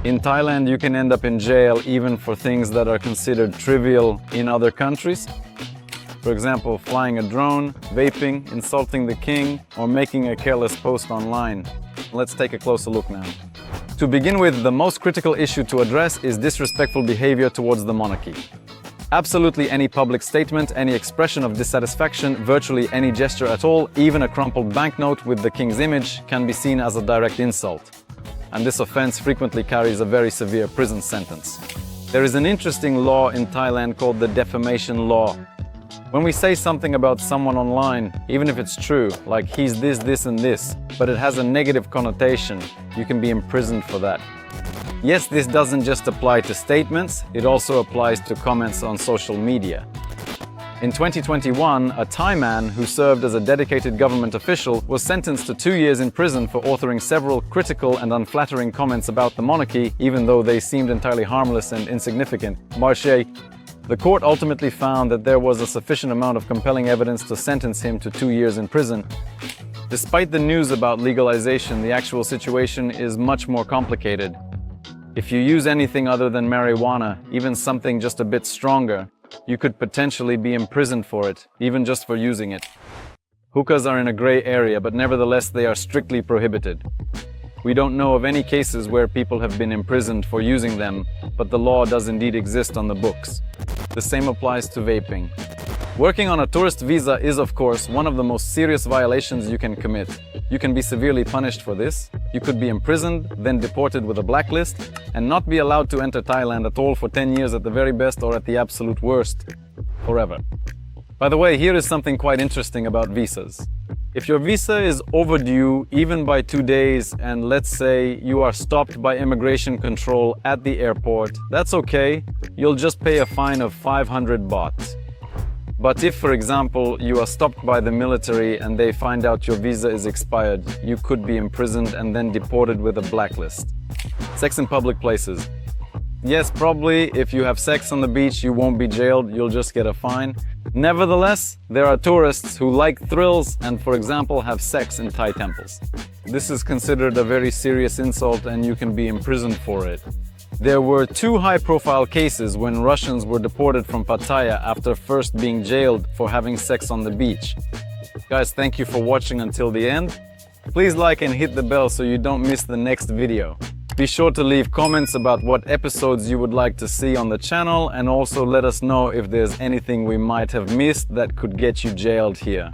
In Thailand, you can end up in jail even for things that are considered trivial in other countries. For example, flying a drone, vaping, insulting the king, or making a careless post online. Let's take a closer look now. To begin with, the most critical issue to address is disrespectful behavior towards the monarchy. Absolutely any public statement, any expression of dissatisfaction, virtually any gesture at all, even a crumpled banknote with the king's image, can be seen as a direct insult. And this offense frequently carries a very severe prison sentence. There is an interesting law in Thailand called the defamation law. When we say something about someone online, even if it's true, like he's this, this, and this, but it has a negative connotation, you can be imprisoned for that. Yes, this doesn't just apply to statements, it also applies to comments on social media. In 2021, a Thai man who served as a dedicated government official was sentenced to 2 years in prison for authoring several critical and unflattering comments about the monarchy, even though they seemed entirely harmless and insignificant. The court ultimately found that there was a sufficient amount of compelling evidence to sentence him to 2 years in prison. Despite the news about legalization, the actual situation is much more complicated. If you use anything other than marijuana, even something just a bit stronger, you could potentially be imprisoned for it, even just for using it. Hookahs are in a gray area, but nevertheless they are strictly prohibited. We don't know of any cases where people have been imprisoned for using them, but the law does indeed exist on the books. The same applies to vaping. Working on a tourist visa is, of course, one of the most serious violations you can commit. You can be severely punished for this. You could be imprisoned, then deported with a blacklist, and not be allowed to enter Thailand at all for 10 years at the very best, or at the absolute worst, forever. By the way, here is something quite interesting about visas. If your visa is overdue even by 2 days, and let's say you are stopped by immigration control at the airport, that's okay. You'll just pay a fine of 500 baht. But if, for example, you are stopped by the military and they find out your visa is expired, you could be imprisoned and then deported with a blacklist. Sex in public places. Yes, probably if you have sex on the beach, you won't be jailed, you'll just get a fine. Nevertheless, there are tourists who like thrills and, for example, have sex in Thai temples. This is considered a very serious insult and you can be imprisoned for it. There were 2 high-profile cases when Russians were deported from Pattaya after first being jailed for having sex on the beach. Guys, thank you for watching until the end. Please like and hit the bell so you don't miss the next video. Be sure to leave comments about what episodes you would like to see on the channel, and also let us know if there's anything we might have missed that could get you jailed here.